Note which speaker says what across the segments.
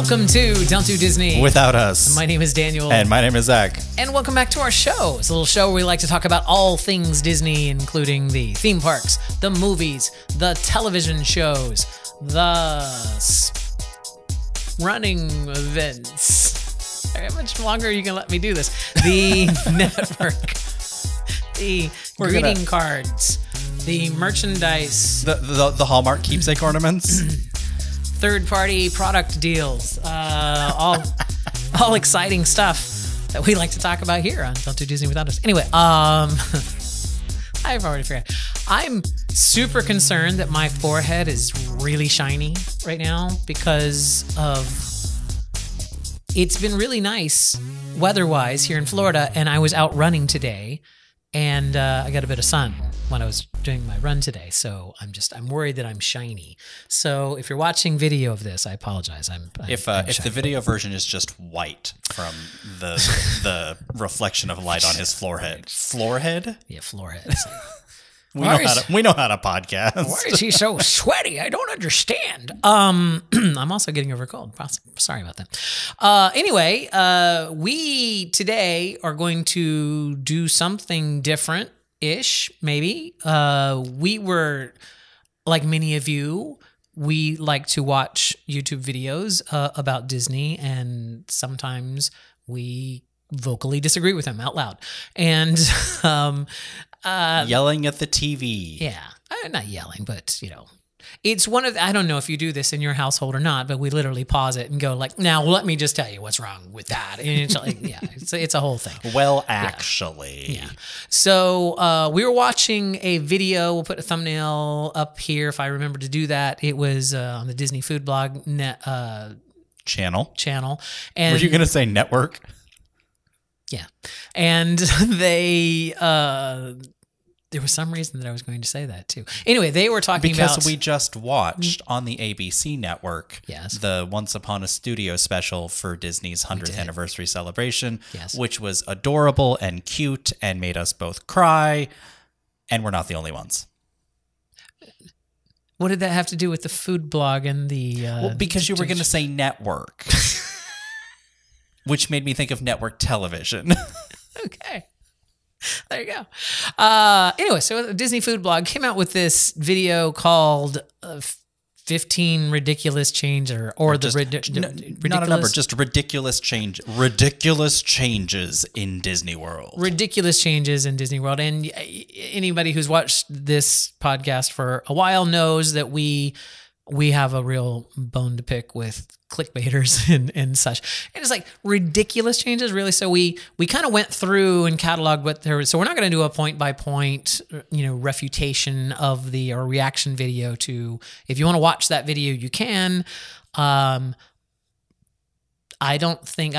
Speaker 1: Welcome to Don't Do Disney
Speaker 2: Without Us.
Speaker 1: My name is Daniel.
Speaker 2: And my name is Zach.
Speaker 1: And welcome back to our show. It's a little show where we like to talk about all things Disney, including the theme parks, the movies, the television shows, the running events. How much longer are you going to let me do this? The network, the greeting cards, the merchandise,
Speaker 2: the Hallmark keepsake ornaments,
Speaker 1: third-party product deals, all exciting stuff that we like to talk about here on Don't Do Disney Without Us. Anyway, I've already forgot. I'm super concerned that my forehead is really shiny right now because of it's been really nice weather-wise here in Florida, and I was out running today, and I got a bit of sun when I was doing my run today. So I'm worried that I'm shiny. So if you're watching video of this, I apologize. I'm
Speaker 2: if the video version is just white from the reflection of light on his forehead. Floorhead?
Speaker 1: Yeah, forehead.
Speaker 2: We know how to podcast.
Speaker 1: Why is he so sweaty? I don't understand. I'm also getting over a cold. Sorry about that. Anyway, we today are going to do something different-ish, maybe. We were, like many of you, we like to watch YouTube videos about Disney, and sometimes we vocally disagree with them out loud. And
Speaker 2: yelling at the TV.
Speaker 1: Yeah, not yelling, but it's one of I don't know if you do this in your household or not, but we literally pause it and go like, now let me just tell you what's wrong with that. And it's like, yeah, it's a whole thing.
Speaker 2: Well, actually,
Speaker 1: yeah. So we were watching a video. We'll put a thumbnail up here if I remember to do that. It was on the Disney Food Blog
Speaker 2: channel.
Speaker 1: And
Speaker 2: were you going to say network?
Speaker 1: Yeah. And they, there was some reason that I was going to say that too. Anyway, they were talking about...
Speaker 2: Because we just watched on the ABC network
Speaker 1: yes.
Speaker 2: the Once Upon a Studio special for Disney's 100th anniversary celebration,
Speaker 1: yes.
Speaker 2: which was adorable and cute and made us both cry. And we're not the only ones.
Speaker 1: What did that have to do with the food blog and the...
Speaker 2: well, because you were going to say network. Which made me think of network television.
Speaker 1: Okay. There you go. Anyway, so the Disney Food Blog came out with this video called 15 Ridiculous Changes, or the ridiculous...
Speaker 2: Not a number, just ridiculous changes in Disney World.
Speaker 1: Ridiculous changes in Disney World. And anybody who's watched this podcast for a while knows that we have a real bone to pick with clickbaiters and such. And it's like ridiculous changes, really. So we kind of went through and cataloged what there was. So we're not going to do a point by point, refutation of or reaction video to. If you want to watch that video, you can. I don't think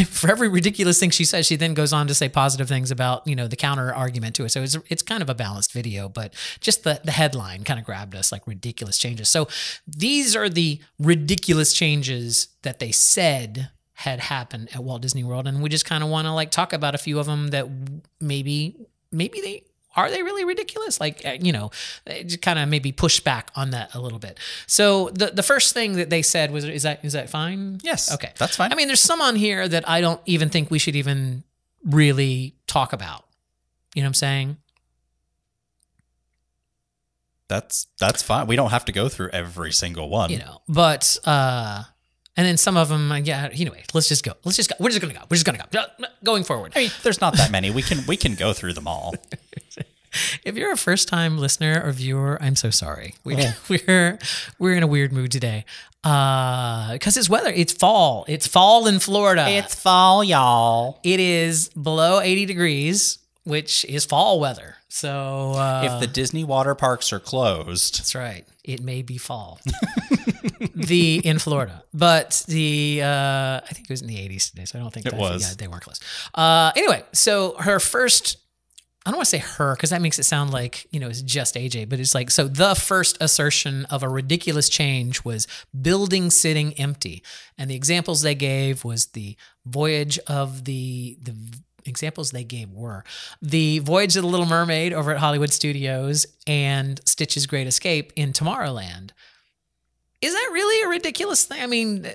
Speaker 1: for every ridiculous thing she says, she then goes on to say positive things about, the counter argument to it. So it's kind of a balanced video, but just the headline kind of grabbed us, like ridiculous changes. So these are the ridiculous changes that they said had happened at Walt Disney World. And we just kind of want to talk about a few of them that maybe are they really ridiculous? Just kind of maybe push back on that a little bit. So the first thing that they said was, is that fine?
Speaker 2: Yes.
Speaker 1: Okay.
Speaker 2: That's fine.
Speaker 1: I mean, there's some on here that I don't even think we should even really talk about. You know what I'm saying?
Speaker 2: That's fine. We don't have to go through every single one.
Speaker 1: But and then some of them, anyway, let's just go. We're just going to go. Going forward.
Speaker 2: I mean, there's not that many. We can go through them all.
Speaker 1: If you're a first-time listener or viewer, I'm so sorry. We're in a weird mood today because it's weather. It's fall. It's fall in Florida.
Speaker 2: It's fall, y'all.
Speaker 1: It is below 80 degrees, which is fall weather. So
Speaker 2: if the Disney water parks are closed,
Speaker 1: that's right. It may be fall. In Florida, but I think it was in the 80s today, so I don't think they weren't close. Anyway, so her first. I don't want to say her because that makes it sound like, it's just AJ, but it's like, so the first assertion of a ridiculous change was building sitting empty. And the examples they gave was the voyage of the examples they gave were the Voyage of the Little Mermaid over at Hollywood Studios and Stitch's Great Escape in Tomorrowland. Is that really a ridiculous thing? I mean,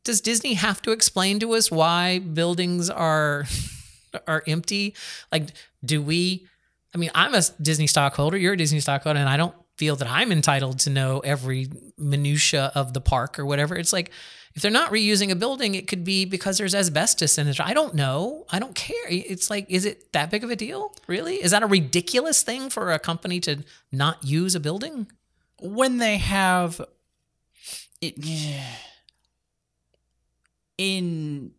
Speaker 1: does Disney have to explain to us why buildings are empty? Like, do we? I mean, I'm a Disney stockholder. You're a Disney stockholder, and I don't feel that I'm entitled to know every minutia of the park or whatever. It's like, if they're not reusing a building, it could be because there's asbestos in it. I don't know. I don't care. It's like, is it that big of a deal? Really? Is that a ridiculous thing for a company to not use a building?
Speaker 2: When they have it in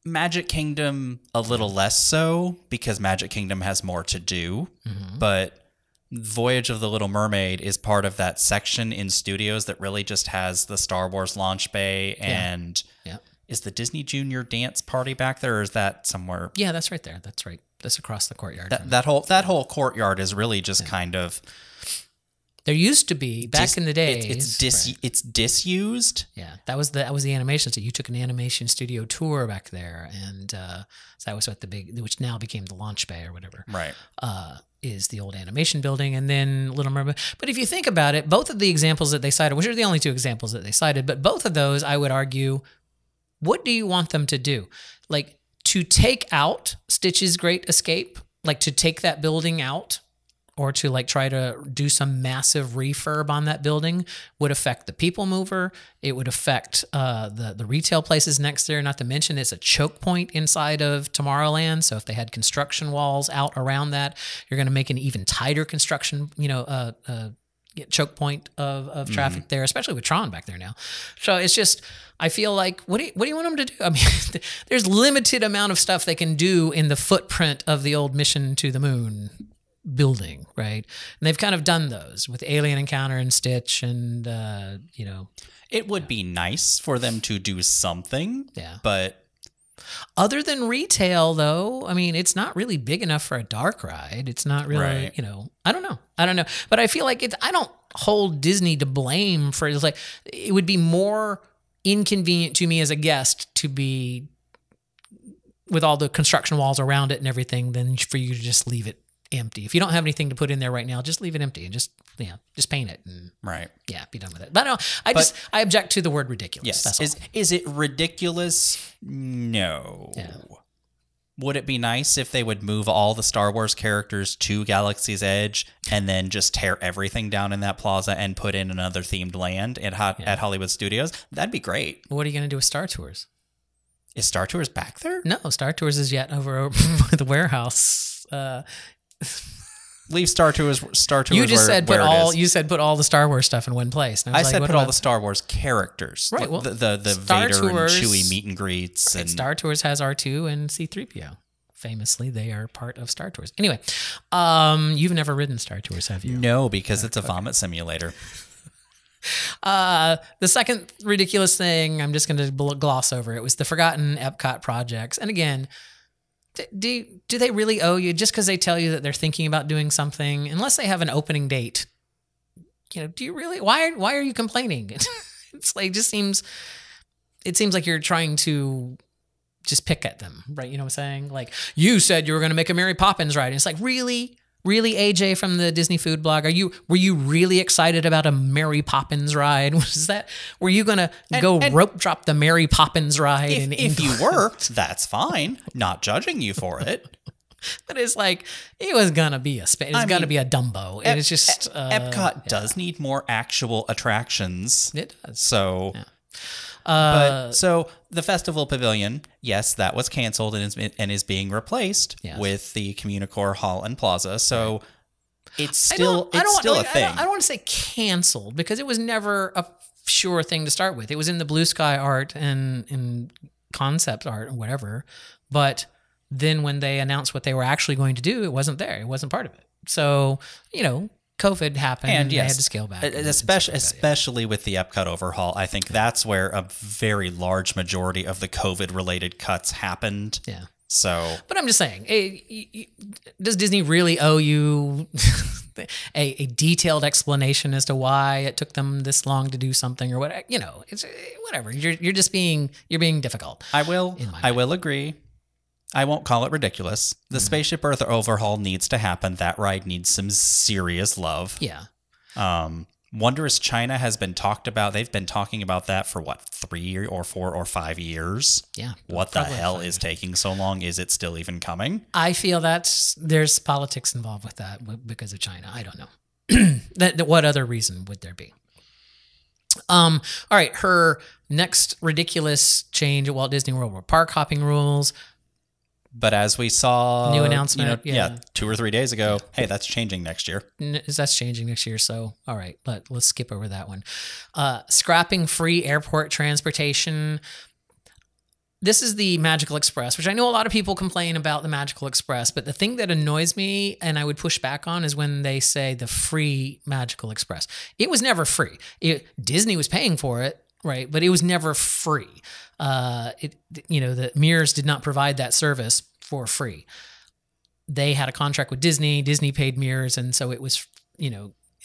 Speaker 2: Magic Kingdom, a little less so, because Magic Kingdom has more to do. But Voyage of the Little Mermaid is part of that section in studios that really just has the Star Wars launch bay and is the Disney Junior dance party back there, or is that somewhere?
Speaker 1: Yeah, that's right there. That's right. That's across the courtyard.
Speaker 2: That whole courtyard is really just kind of.
Speaker 1: There used to be back in the day.
Speaker 2: It's disused.
Speaker 1: Yeah, that was the animation. So you took an animation studio tour back there, and so that was what which now became the launch bay or whatever.
Speaker 2: Right.
Speaker 1: Is the old animation building, and then Little Mermaid. But if you think about it, both of the examples that they cited, which are the only two examples that they cited, but both of those, I would argue, what do you want them to do? Like, to take out Stitch's Great Escape, like to take that building out, or to like try to do some massive refurb on that building would affect the people mover. It would affect the retail places next there. Not to mention it's a choke point inside of Tomorrowland. So if they had construction walls out around that, you're going to make an even tighter construction, choke point of traffic there, especially with Tron back there now. So it's just, I feel like, what do you want them to do? I mean, there's limited amount of stuff they can do in the footprint of the old Mission to the Moon building, right? And they've kind of done those with Alien Encounter and Stitch, and
Speaker 2: it would be nice for them to do something.
Speaker 1: Yeah,
Speaker 2: but
Speaker 1: other than retail, though, I mean, it's not really big enough for a dark ride. It's not really,
Speaker 2: right.
Speaker 1: I don't know, but I feel like I don't hold Disney to blame for it. It's like, it would be more inconvenient to me as a guest to be with all the construction walls around it and everything than for you to just leave it empty. If you don't have anything to put in there right now, just leave it empty and just paint it and be done with it. But no, I object to the word ridiculous.
Speaker 2: Yes.
Speaker 1: That's all.
Speaker 2: Is it ridiculous? No.
Speaker 1: Yeah.
Speaker 2: Would it be nice if they would move all the Star Wars characters to Galaxy's Edge and then just tear everything down in that plaza and put in another themed land at Hollywood Studios? That'd be great.
Speaker 1: What are you going to do with Star Tours?
Speaker 2: Is Star Tours back there?
Speaker 1: No, Star Tours is yet over by the warehouse.
Speaker 2: Leave Star Tours.
Speaker 1: You just said put all.
Speaker 2: It is.
Speaker 1: You said put all the Star Wars stuff in one place.
Speaker 2: I said put all the Star Wars characters.
Speaker 1: Right. Well,
Speaker 2: the
Speaker 1: Star
Speaker 2: Vader
Speaker 1: Tours,
Speaker 2: and Chewie meet and greets. And
Speaker 1: Star Tours has R2 and C-3PO. Famously, they are part of Star Tours. Anyway, you've never ridden Star Tours, have you?
Speaker 2: No, because it's a vomit simulator.
Speaker 1: The second ridiculous thing, I'm just going to gloss over. It was the forgotten Epcot projects, and again. Do they really owe you just because they tell you that they're thinking about doing something, unless they have an opening date? Do you really? Why are you complaining? It's like, it seems like you're trying to just pick at them, right? You know what I'm saying? Like, you said you were going to make a Mary Poppins ride, and it's like, really, AJ from the Disney Food Blog, were you really excited about a Mary Poppins ride? Were you gonna go rope drop the Mary Poppins ride?
Speaker 2: If you were, that's fine. Not judging you for it.
Speaker 1: But it's like, it was gonna be gonna be a Dumbo. It's just
Speaker 2: Epcot does need more actual attractions.
Speaker 1: It does.
Speaker 2: So.
Speaker 1: Yeah.
Speaker 2: So the Festival Pavilion, yes, that was canceled and is being replaced with the Communicore Hall and Plaza. So it's still a thing.
Speaker 1: I don't want to say canceled, because it was never a sure thing to start with. It was in the Blue Sky art and concept art or whatever. But then when they announced what they were actually going to do, it wasn't there. It wasn't part of it. So, COVID happened, and they had to scale back.
Speaker 2: Especially with the Epcot overhaul, I think that's where a very large majority of the COVID-related cuts happened.
Speaker 1: Yeah.
Speaker 2: So,
Speaker 1: but I'm just saying, does Disney really owe you a detailed explanation as to why it took them this long to do something, or what? It's whatever. You're just being difficult.
Speaker 2: I will agree. I won't call it ridiculous. The Spaceship Earth overhaul needs to happen. That ride needs some serious love.
Speaker 1: Yeah.
Speaker 2: Wondrous China has been talked about. They've been talking about that for what, 3 or 4 or 5 years?
Speaker 1: Yeah.
Speaker 2: What the hell is taking so long? Is it still even coming?
Speaker 1: I feel there's politics involved with that because of China. I don't know. What other reason would there be? All right. Her next ridiculous change at Walt Disney World were park hopping rules.
Speaker 2: But as we saw,
Speaker 1: new announcement,
Speaker 2: 2 or 3 days ago, hey, that's changing next year.
Speaker 1: That's changing next year. So, all right, let's skip over that one. Scrapping free airport transportation. This is the Magical Express, which I know a lot of people complain about the Magical Express, but the thing that annoys me and I would push back on is when they say the free Magical Express. It was never free. Disney was paying for it, right? But it was never free. The Mears did not provide that service for free. They had a contract with Disney. Disney paid Mears, and so it was,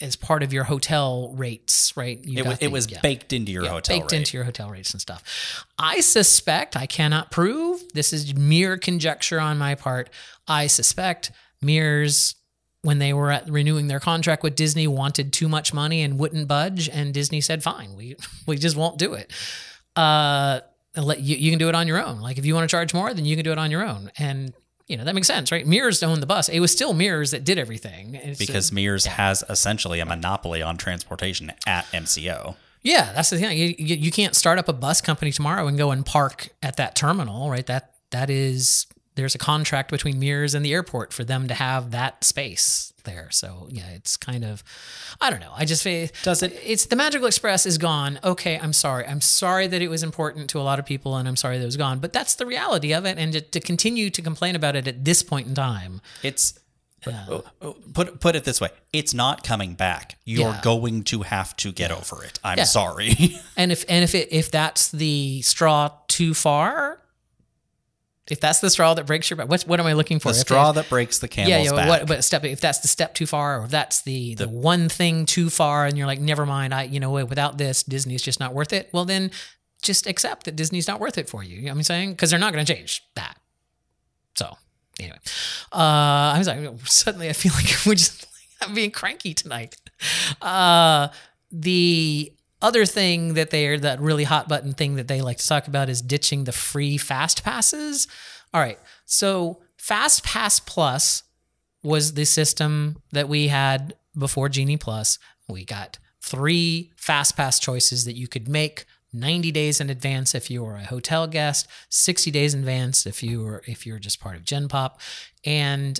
Speaker 1: as part of your hotel rates, right?
Speaker 2: It was baked into your hotel rate.
Speaker 1: Baked into your hotel rates and stuff. I suspect, I cannot prove, this is mere conjecture on my part, I suspect Mears, when they were renewing their contract with Disney, wanted too much money and wouldn't budge, and Disney said, fine, we just won't do it. You can do it on your own. Like, if you want to charge more, then you can do it on your own. And, that makes sense, right? Mears owned the bus. It was still Mears that did everything.
Speaker 2: Because Mears has essentially a monopoly on transportation at MCO.
Speaker 1: Yeah, that's the thing. You can't start up a bus company tomorrow and go and park at that terminal, right? That is, there's a contract between Mears and the airport for them to have that space there. So yeah, it's kind of, I don't know. I just feel it's the Magical Express is gone. Okay, I'm sorry. I'm sorry that it was important to a lot of people, and I'm sorry that it was gone. But that's the reality of it. And to continue to complain about it at this point in time,
Speaker 2: it's put it this way: it's not coming back. You're going to have to get over it. I'm sorry. and if that's the straw too far. If that's the straw that breaks your back, what am I looking for? The straw that breaks the camel's back.
Speaker 1: If that's the step too far, or if that's the one thing too far, and you're like, never mind, without this, Disney's just not worth it. Well, then just accept that Disney's not worth it for you. You know what I'm saying? Because they're not going to change that. So anyway, I'm sorry. Suddenly, I feel like I'm being cranky tonight. The other thing that really hot button thing that they like to talk about is ditching the free FastPasses. All right. So FastPass Plus was the system that we had before Genie Plus. We got 3 FastPass choices that you could make 90 days in advance if you were a hotel guest, 60 days in advance if you're just part of Gen Pop. And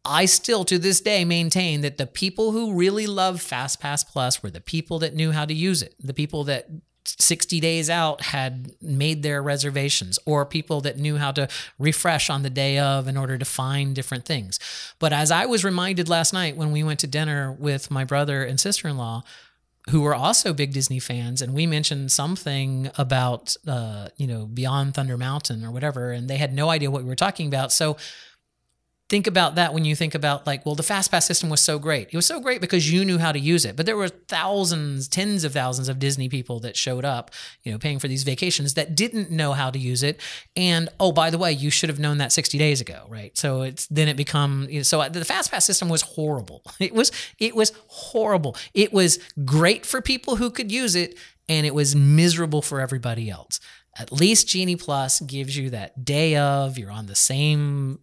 Speaker 1: I still, to this day, maintain that the people who really love FastPass Plus were the people that knew how to use it, the people that 60 days out had made their reservations, or people that knew how to refresh on the day of in order to find different things. But as I was reminded last night when we went to dinner with my brother and sister-in-law, who were also big Disney fans, and we mentioned something about, Beyond Thunder Mountain or whatever, and they had no idea what we were talking about. So think about that when you think about the FastPass system was so great. It was so great because you knew how to use it. But there were thousands, tens of thousands of Disney people that showed up, paying for these vacations that didn't know how to use it. And, oh, by the way, you should have known that 60 days ago, right? So the FastPass system was horrible. It was horrible. It was great for people who could use it, and it was miserable for everybody else. At least Genie Plus gives you that day of, you're on the same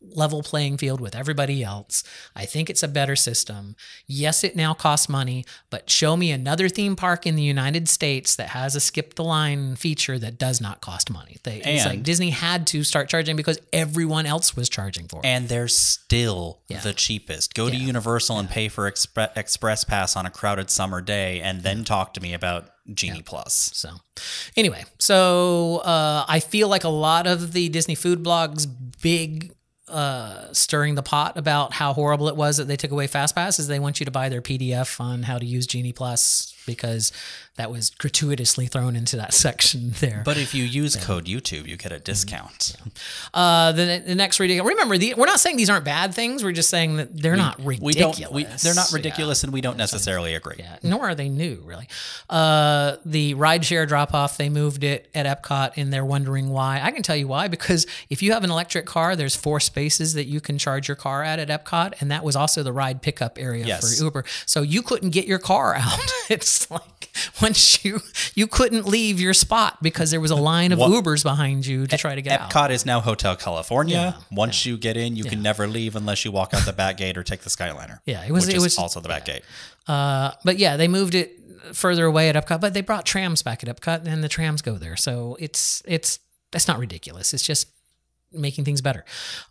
Speaker 1: level playing field with everybody else. I think it's a better system. Yes, it now costs money, but show me another theme park in the United States that has a skip the line feature that does not cost money. It's like Disney had to start charging because everyone else was charging for it.
Speaker 2: And they're still the cheapest. Go to Universal and pay for Express Pass on a crowded summer day, and then talk to me about Genie Plus.
Speaker 1: So anyway, I feel like a lot of the Disney food blogs, big stirring the pot about how horrible it was that they took away FastPass is they want you to buy their PDF on how to use Genie Plus, because that was gratuitously thrown into that section there.
Speaker 2: But if you use code YouTube, you get a discount.
Speaker 1: The next ridiculous. Remember, we're not saying these aren't bad things. We're just saying that they're not ridiculous.
Speaker 2: They're not ridiculous, and we don't necessarily agree.
Speaker 1: Yeah, nor are they new, really. The rideshare drop-off, they moved it at Epcot, and they're wondering why. I can tell you why, because if you have an electric car, there's 4 spaces that you can charge your car at Epcot, and that was also the ride pickup area for Uber. So you couldn't get your car out. It's like once you couldn't leave your spot because there was a line of Ubers behind you to try to get out.
Speaker 2: Epcot is now Hotel California. Once you get in, you can never leave unless you walk out the back gate or take the Skyliner.
Speaker 1: Yeah,
Speaker 2: it was also the back gate.
Speaker 1: But yeah, they moved it further away at Epcot, but they brought trams back at Epcot, and the trams go there. So that's not ridiculous. It's just making things better.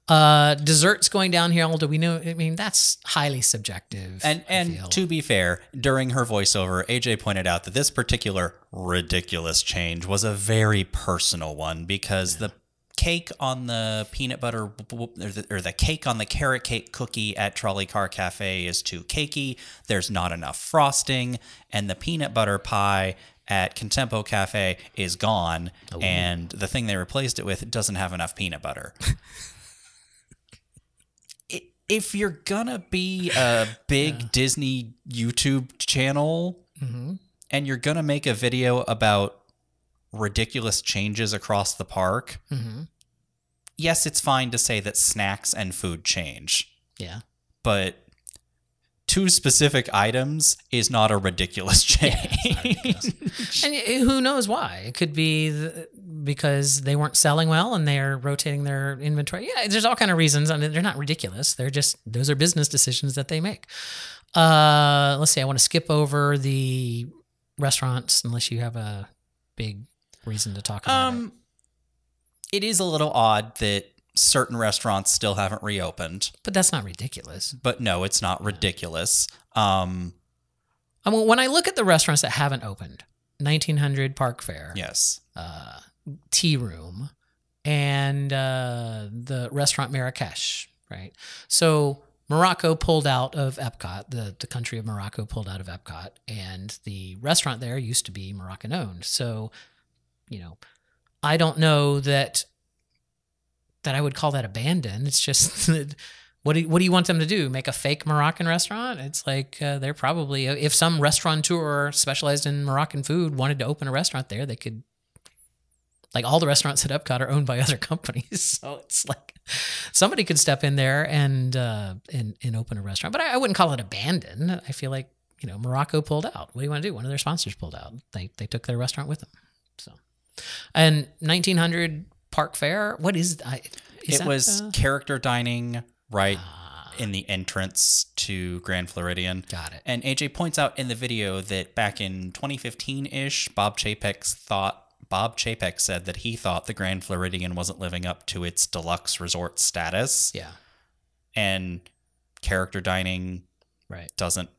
Speaker 1: Desserts going downhill, do we know? I mean, that's highly subjective.
Speaker 2: And to be fair, during her voiceover, AJ pointed out that this particular ridiculous change was a very personal one because the cake on the peanut butter or the cake on the carrot cake cookie at Trolley Car Cafe is too cakey. There's not enough frosting, and the peanut butter pie at Contempo Cafe is gone, and the thing they replaced it with doesn't have enough peanut butter. If you're gonna be a big Disney YouTube channel and you're gonna make a video about ridiculous changes across the park, yes, it's fine to say that snacks and food change.
Speaker 1: Yeah.
Speaker 2: But 2 specific items is not a ridiculous change.
Speaker 1: And who knows why? It could be because they weren't selling well and they're rotating their inventory. Yeah, there's all kind of reasons. I mean, they're not ridiculous. They're just, those are business decisions that they make. Let's see. I want to skip over the restaurants unless you have a big reason to talk about it.
Speaker 2: It is a little odd that certain restaurants still haven't reopened.
Speaker 1: But that's not ridiculous.
Speaker 2: But no, it's not ridiculous.
Speaker 1: I mean, when I look at the restaurants that haven't opened, 1900 Park Fair,
Speaker 2: yes,
Speaker 1: Tea Room, and the restaurant Marrakesh, right? So Morocco pulled out of Epcot, the country of Morocco pulled out of Epcot, and the restaurant there used to be Moroccan owned. So, I don't know that I would call that abandoned. It's just, what do you want them to do? Make a fake Moroccan restaurant? It's like they're probably, if some restaurateur specialized in Moroccan food wanted to open a restaurant there, they could. Like all the restaurants at Epcot are owned by other companies, so it's like somebody could step in there and open a restaurant. But I wouldn't call it abandoned. I feel like Morocco pulled out. What do you want to do? One of their sponsors pulled out. They took their restaurant with them. So, and 1900 Park Fair. What is?
Speaker 2: It was character dining right in the entrance to Grand Floridian.
Speaker 1: Got it.
Speaker 2: And AJ points out in the video that back in 2015-ish, Bob Chapek said that he thought the Grand Floridian wasn't living up to its deluxe resort status.
Speaker 1: Yeah.
Speaker 2: And character dining
Speaker 1: doesn't.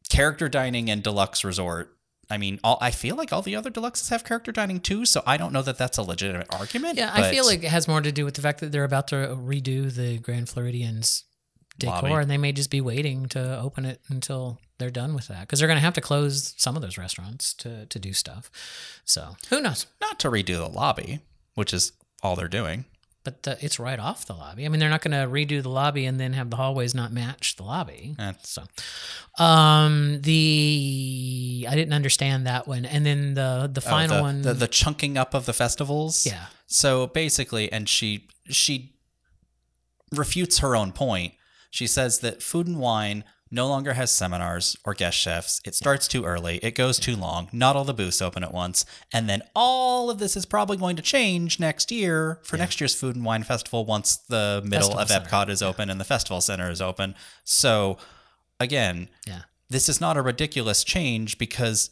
Speaker 2: Character dining and deluxe resort. I mean, I feel like all the other deluxes have character dining too, so I don't know that that's a legitimate argument.
Speaker 1: Yeah, I feel like it has more to do with the fact that they're about to redo the Grand Floridian's decor, lobby. And they may just be waiting to open it until they're done with that, because they're going to have to close some of those restaurants to do stuff. So who knows?
Speaker 2: Not to redo the lobby, which is all they're doing.
Speaker 1: But it's right off the lobby. I mean, they're not going to redo the lobby and then have the hallways not match the lobby. So, I didn't understand that one. And then the final one,
Speaker 2: the chunking up of the festivals.
Speaker 1: Yeah.
Speaker 2: So basically, and she refutes her own point. She says that Food and Wine no longer has seminars or guest chefs. It starts too early. It goes too long. Not all the booths open at once. And then all of this is probably going to change next year for next year's Food and Wine Festival once the middle of Epcot is open and the Festival Center is open. So, again, this is not a ridiculous change because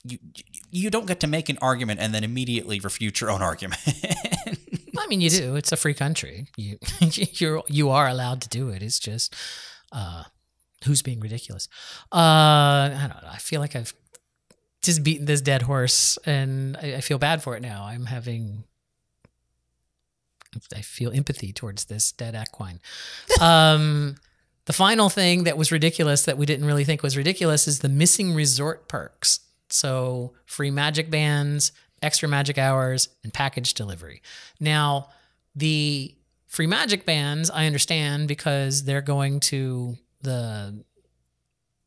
Speaker 2: you don't get to make an argument and then immediately refute your own argument.
Speaker 1: I mean, you do. It's a free country. You are allowed to do it. It's just... who's being ridiculous? I don't know. I feel like I've just beaten this dead horse, and I feel bad for it now. I feel empathy towards this dead equine. The final thing that was ridiculous that we didn't really think was ridiculous is the missing resort perks. So free magic bands, extra magic hours, and package delivery. Now, the free magic bands, I understand because they're going to the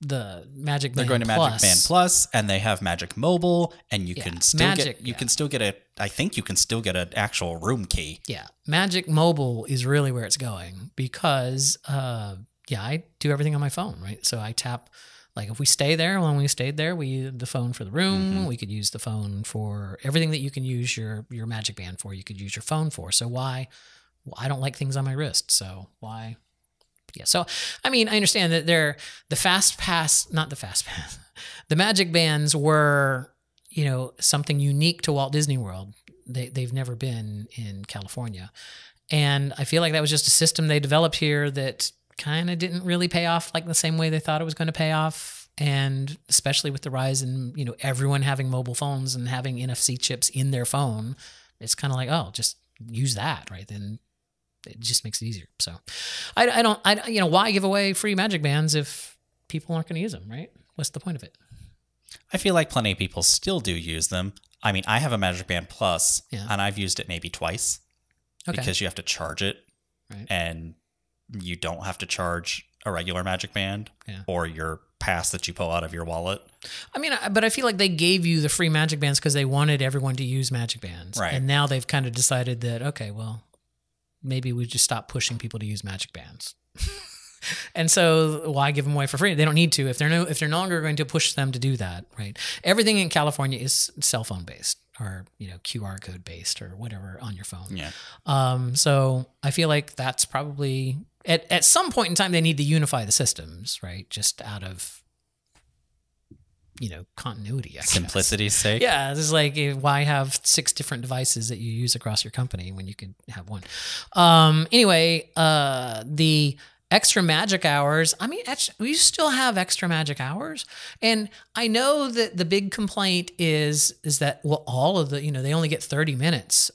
Speaker 1: Magic Band.
Speaker 2: They're going to
Speaker 1: Plus.
Speaker 2: Magic Band Plus, and they have Magic Mobile, and you can still can still get a. I think you can still get an actual room key.
Speaker 1: Yeah, Magic Mobile is really where it's going because I do everything on my phone, right? So I tap. Like if we stay there, when we stayed there, we used the phone for the room. Mm-hmm. We could use the phone for everything that you can use your Magic Band for. You could use your phone for. So why? Well, I don't like things on my wrist. So why? Yeah. So I mean, I understand that the FastPass, not the FastPass, the Magic Bands were, something unique to Walt Disney World. They've never been in California, and I feel like that was just a system they developed here that kind of didn't really pay off like the same way they thought it was going to pay off. And especially with the rise in, everyone having mobile phones and having NFC chips in their phone, it's kind of like, oh, just use that, right? Then it just makes it easier. So I don't, why give away free Magic Bands if people aren't going to use them, right? What's the point of it?
Speaker 2: I feel like plenty of people still do use them. I mean, I have a Magic Band Plus, and I've used it maybe twice because you have to charge it, right? And you don't have to charge a regular Magic Band or your pass that you pull out of your wallet.
Speaker 1: I mean, but I feel like they gave you the free Magic Bands because they wanted everyone to use Magic Bands.
Speaker 2: Right.
Speaker 1: And now they've kind of decided that, okay, well, maybe we just stop pushing people to use Magic Bands. And so why give them away for free? They don't need to if they're no longer going to push them to do that, right? Everything in California is cell phone based or, QR code based or whatever on your phone.
Speaker 2: Yeah.
Speaker 1: So I feel like that's probably at some point in time they need to unify the systems, right? Just out of continuity, I guess.
Speaker 2: Simplicity's sake.
Speaker 1: Yeah, it's like why have 6 different devices that you use across your company when you could have one? Anyway, the extra magic hours. I mean, we still have extra magic hours, and I know that the big complaint is that all of the they only get 30 minutes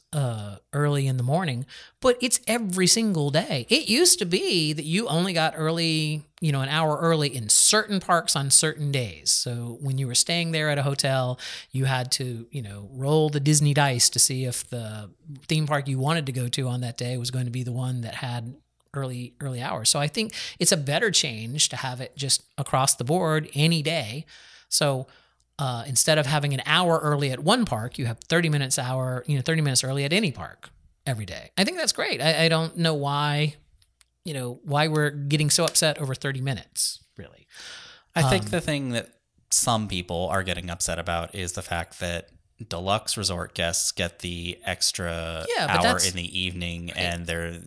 Speaker 1: early in the morning, but it's every single day. It used to be that you only got early, an hour early in certain parks on certain days. So when you were staying there at a hotel, you had to roll the Disney dice to see if the theme park you wanted to go to on that day was going to be the one that had early hours. So I think it's a better change to have it just across the board any day. So instead of having an hour early at one park, you have 30 minutes early at any park every day. I think that's great. I don't know why we're getting so upset over 30 minutes, really.
Speaker 2: I think the thing that some people are getting upset about is the fact that deluxe resort guests get the extra hour in the evening, right? And they're.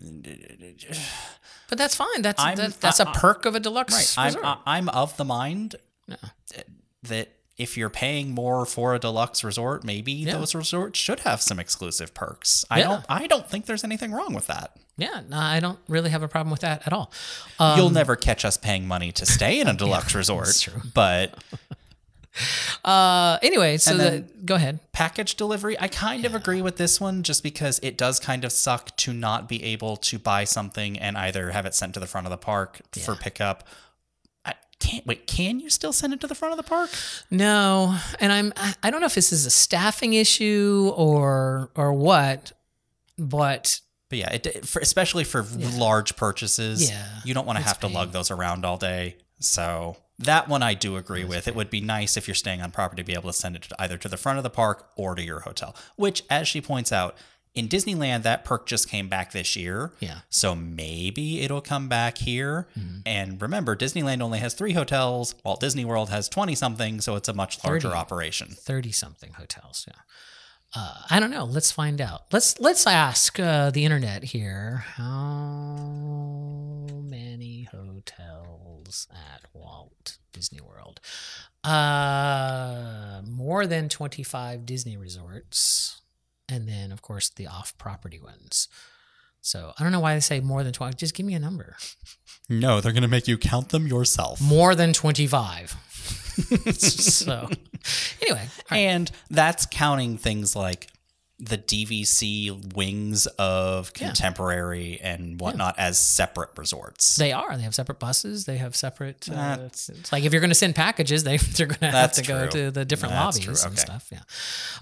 Speaker 1: But that's fine. That's a perk of a deluxe resort.
Speaker 2: I'm of the mind that if you're paying more for a deluxe resort, maybe those resorts should have some exclusive perks. I don't think there's anything wrong with that.
Speaker 1: Yeah, no, I don't really have a problem with that at all.
Speaker 2: You'll never catch us paying money to stay in a deluxe resort, that's true. But.
Speaker 1: Anyway, so go ahead.
Speaker 2: Package delivery. I kind of agree with this one just because it does kind of suck to not be able to buy something and either have it sent to the front of the park for pickup. Can you still send it to the front of the park?
Speaker 1: No. And I don't know if this is a staffing issue or what, but
Speaker 2: yeah, especially for large purchases, you don't want to have to lug those around all day. So that one I do agree with. It would be nice if you're staying on property to be able to send it either to the front of the park or to your hotel, which, as she points out, in Disneyland, that perk just came back this year. Yeah. So maybe it'll come back here. Mm-hmm. And remember, Disneyland only has 3 hotels. Walt Disney World has 20-something, so it's a much larger operation.
Speaker 1: 30-something hotels, yeah. I don't know. Let's find out. Let's ask the internet here. How many hotels at Walt Disney World? More than 25 Disney resorts, and then of course the off-property ones. So I don't know why they say more than 20. Just give me a number.
Speaker 2: No, they're going to make you count them yourself.
Speaker 1: More than 25. So anyway,
Speaker 2: and that's counting things like the DVC wings of Contemporary and whatnot as separate resorts.
Speaker 1: They are. They have separate buses. They have separate. It's like if you're going to send packages, they're going to have to go to the different lobbies and stuff. Yeah.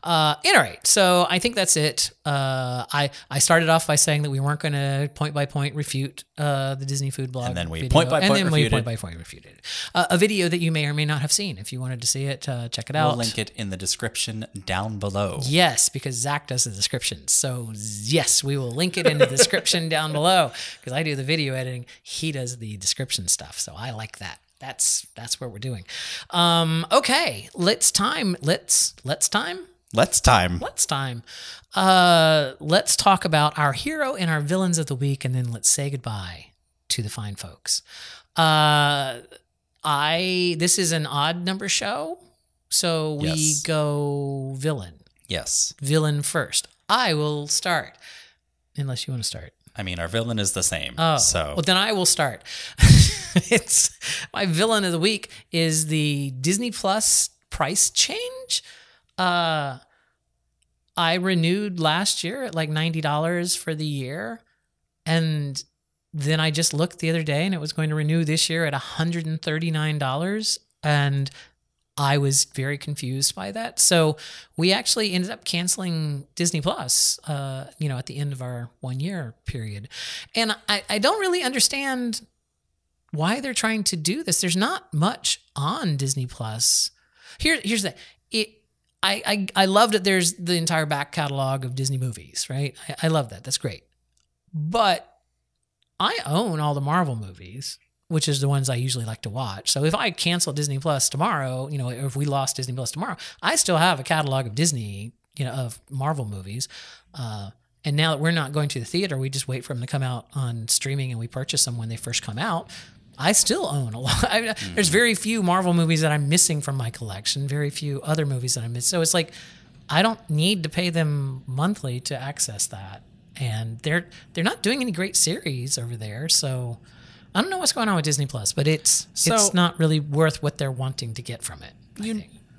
Speaker 1: All right. So I think that's it. I started off by saying that we weren't going to point by point refute the Disney Food Blog,
Speaker 2: and then we
Speaker 1: video,
Speaker 2: point by point
Speaker 1: and then
Speaker 2: refuted.
Speaker 1: we point by point refuted a video that you may or may not have seen. If you wanted to see it, check it out.
Speaker 2: We'll link it in the description down below.
Speaker 1: Yes, because Zach does the description. So yes, we will link it in the description down below because I do the video editing. He does the description stuff. So I like that. That's what we're doing. Okay, let's talk about our hero and our villains of the week, and then let's say goodbye to the fine folks. This is an odd number show, so we go villain.
Speaker 2: Yes.
Speaker 1: Villain first. I will start, unless you want to start.
Speaker 2: I mean, our villain is the same.
Speaker 1: Oh,
Speaker 2: so
Speaker 1: well, then I will start. It's my villain of the week is the Disney Plus price change. I renewed last year at like $90 for the year, and then I just looked the other day, and it was going to renew this year at $139, and I was very confused by that. So we actually ended up canceling Disney Plus, at the end of our 1 year period. And I don't really understand why they're trying to do this. There's not much on Disney Plus. Here's the I love that there's the entire back catalog of Disney movies, right? I love that. That's great. But I own all the Marvel movies, which is the ones I usually like to watch. So if I cancel Disney Plus tomorrow, or if we lost Disney Plus tomorrow, I still have a catalog of Disney, of Marvel movies. And now that we're not going to the theater, we just wait for them to come out on streaming and we purchase them when they first come out. I still own a lot. There's very few Marvel movies that I'm missing from my collection, very few other movies that I miss. So it's like, I don't need to pay them monthly to access that. And they're not doing any great series over there. So I don't know what's going on with Disney Plus, but it's not really worth what they're wanting to get from it.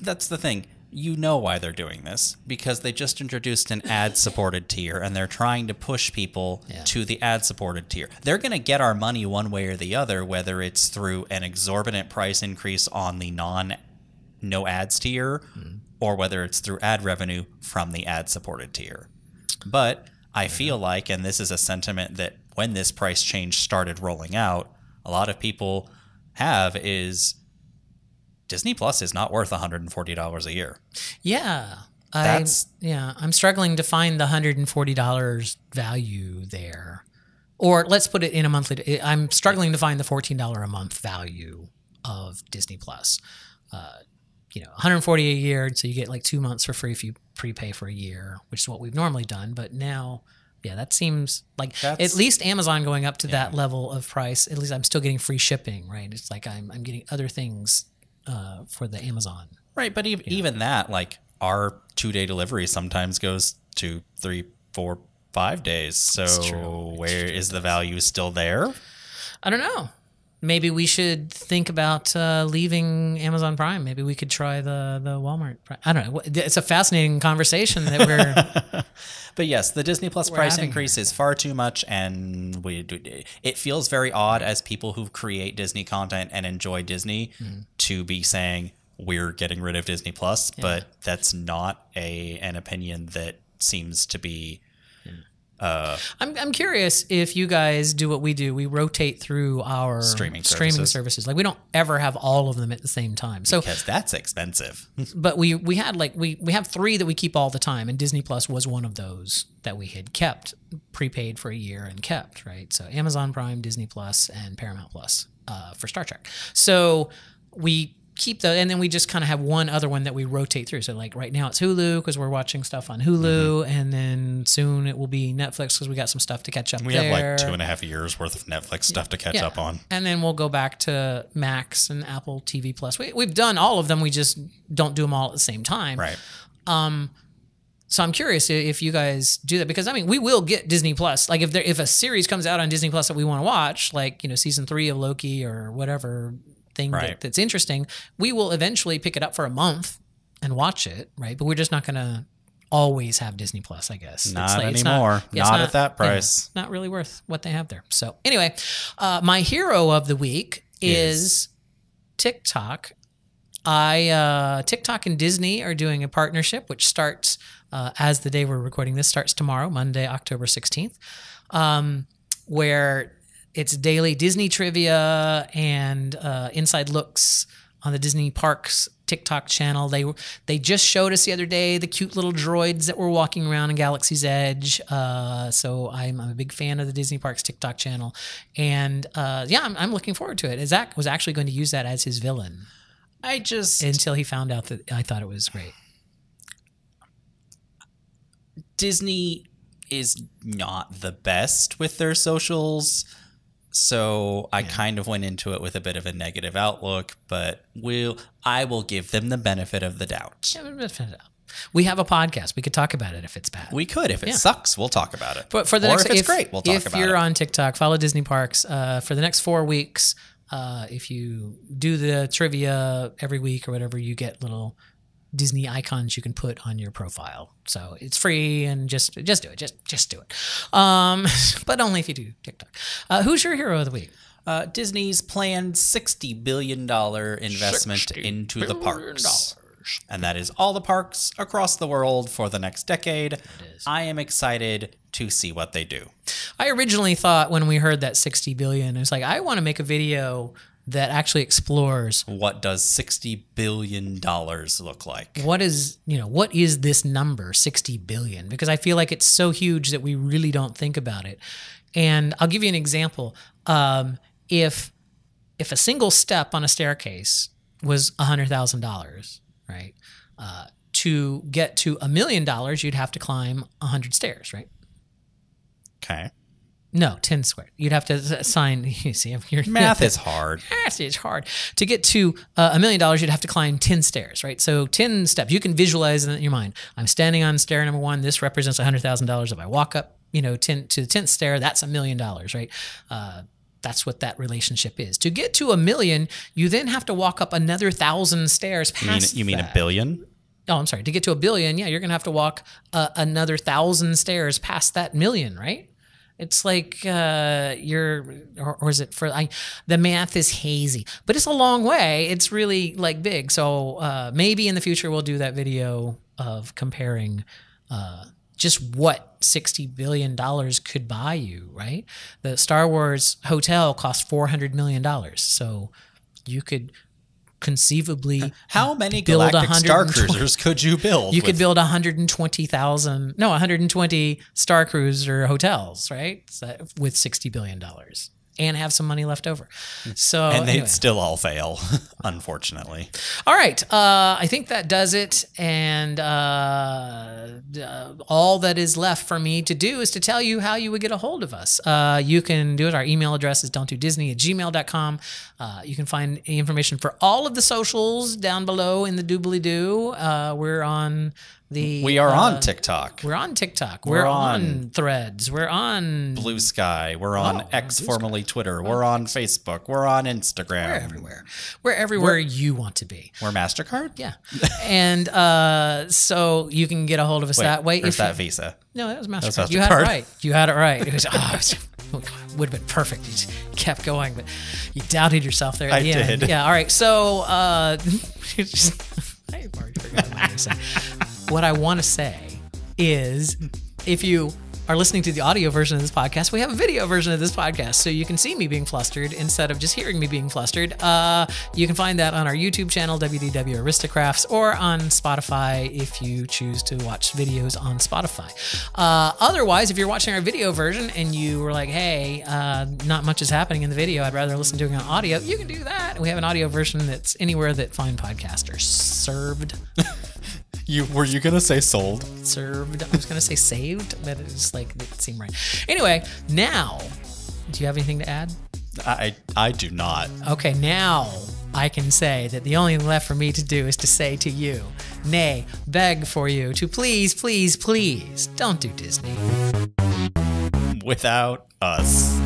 Speaker 2: That's the thing. You know why they're doing this, because they just introduced an ad-supported tier, and they're trying to push people to the ad-supported tier. They're going to get our money one way or the other, whether it's through an exorbitant price increase on the no ads tier, or whether it's through ad revenue from the ad-supported tier. But I feel like, and this is a sentiment that when this price change started rolling out, a lot of people have, is Disney Plus is not worth $140 a year.
Speaker 1: Yeah. I'm struggling to find the $140 value there. Or let's put it in a monthly. I'm struggling to find the $14 a month value of Disney Plus. $140 a year, so you get like 2 months for free if you prepay for a year, which is what we've normally done. But now, that seems like at least Amazon going up to that level of price. At least I'm still getting free shipping, right? It's like I'm getting other things for the Amazon.
Speaker 2: Right, but even that, like our 2-day delivery sometimes goes 2, 3, 4, 5 days. So where is the value still there?
Speaker 1: I don't know. Maybe we should think about leaving Amazon Prime. Maybe we could try the Walmart Prime. I don't know. It's a fascinating conversation that we're...
Speaker 2: But yes, the Disney Plus price increase is far too much, and it feels very odd as people who create Disney content and enjoy Disney to be saying we're getting rid of Disney Plus, but that's not an opinion that seems to be...
Speaker 1: I'm curious if you guys do what we do. We rotate through our streaming services. Like we don't ever have all of them at the same time. So
Speaker 2: because that's expensive.
Speaker 1: But we had we have 3 that we keep all the time, and Disney Plus was one of those that we had kept prepaid for a year and kept, right? So Amazon Prime, Disney Plus, and Paramount Plus for Star Trek. So we keep those, and then we just kind of have one other one that we rotate through. So like right now it's Hulu because we're watching stuff on Hulu, and then soon it will be Netflix because we got some stuff to catch up.
Speaker 2: We have like 2.5 years worth of Netflix stuff to catch up on,
Speaker 1: and then we'll go back to Max and Apple TV Plus. We've done all of them. We just don't do them all at the same time,
Speaker 2: right?
Speaker 1: So I'm curious if you guys do that, because I mean we will get Disney Plus. Like if a series comes out on Disney Plus that we want to watch, like season 3 of Loki or whatever thing that's interesting, we will eventually pick it up for a month and watch it, right? But we're just not going to always have Disney Plus, I guess.
Speaker 2: Not anymore. Not at that price.
Speaker 1: Not really worth what they have there. So anyway, my hero of the week is TikTok. TikTok and Disney are doing a partnership, which starts as the day we're recording this, starts tomorrow, Monday, October 16th, where it's daily Disney trivia and inside looks on the Disney Parks TikTok channel. They just showed us the other day the cute little droids that were walking around in Galaxy's Edge. So I'm a big fan of the Disney Parks TikTok channel, and I'm looking forward to it. Zach was actually going to use that as his villain. Until he found out that I thought it was great.
Speaker 2: Disney is not the best with their socials, so I kind of went into it with a bit of a negative outlook, but I will give them the benefit of the doubt.
Speaker 1: We have a podcast. We could talk about it if it's bad.
Speaker 2: We could. If it sucks, we'll talk about it.
Speaker 1: But for the next,
Speaker 2: if it's great, we'll talk about it.
Speaker 1: If you're on TikTok, follow Disney Parks. For the next 4 weeks, if you do the trivia every week or whatever, you get little Disney icons you can put on your profile. So it's free, and just do it. Just do it. But only if you do TikTok. Who's your hero of the week?
Speaker 2: Disney's planned $60 billion investment into the parks. And that is all the parks across the world for the next decade. I am excited to see what they do.
Speaker 1: I originally thought when we heard that $60 billion, it was like, I want to make a video that actually explores
Speaker 2: what does $60 billion look like?
Speaker 1: What is this number, 60 billion? Because I feel like it's so huge that we really don't think about it. And I'll give you an example. If a single step on a staircase was $100,000, right? To get to $1 million, you'd have to climb 100 stairs, right?
Speaker 2: Okay.
Speaker 1: No, 10 squared. You'd have to sign. You see,
Speaker 2: math is hard.
Speaker 1: Math is hard. To get to $1 million, you'd have to climb 10 stairs, right? So 10 steps. You can visualize it in your mind. I'm standing on stair number 1. This represents $100,000. If I walk up, 10 to the 10th stair, that's $1 million, right? That's what that relationship is. To get to $1 million, you then have to walk up another 1,000 stairs past.
Speaker 2: You mean $1 billion?
Speaker 1: Oh, I'm sorry. To get to $1 billion, you're going to have to walk another 1,000 stairs past that million, right? It's like or is it the math is hazy, but it's a long way. It's really like big. So maybe in the future we'll do that video of comparing just what $60 billion could buy you, right? The Star Wars hotel cost $400 million. So you could conceivably
Speaker 2: how many galactic star cruisers could you build?
Speaker 1: You could build 120 Star Cruiser hotels, right? With $60 billion and have some money left over. So
Speaker 2: and they'd still all fail, unfortunately.
Speaker 1: All right. I think that does it. And all that is left for me to do is to tell you how you would get a hold of us. You can do it. Our email address is don'tdodisney@gmail.com. You can find information for all of the socials down below in the doobly-doo. We're on
Speaker 2: we are on TikTok.
Speaker 1: We're on TikTok. We're on Threads. We're on
Speaker 2: Blue Sky. We're on X, formerly Twitter. We're on Facebook. We're on Instagram.
Speaker 1: We're everywhere. We're everywhere you want to be.
Speaker 2: We're MasterCard?
Speaker 1: Yeah. And so you can get a hold of us that way.
Speaker 2: Or is that Visa?
Speaker 1: No, that was MasterCard. You had it right. You had it right. It was, would have been perfect. You just kept going, but you doubted yourself there at the end. I did. Yeah. All right. So I already forgot what I was going to say. What I want to say is if you are listening to the audio version of this podcast, we have a video version of this podcast, so you can see me being flustered instead of just hearing me being flustered. You can find that on our YouTube channel, WDW Aristocrafts, or on Spotify if you choose to watch videos on Spotify. Otherwise, if you're watching our video version and you were like, hey, not much is happening in the video, I'd rather listen to it on audio, you can do that. We have an audio version that's anywhere that fine podcasts are served.
Speaker 2: Were you going to say sold?
Speaker 1: Served. I was going to say saved, but it seemed right. Anyway, now, do you have anything to add?
Speaker 2: I do not.
Speaker 1: Okay, now I can say that the only thing left for me to do is to say to you, nay, beg for you to please, please, please don't do Disney
Speaker 2: without us.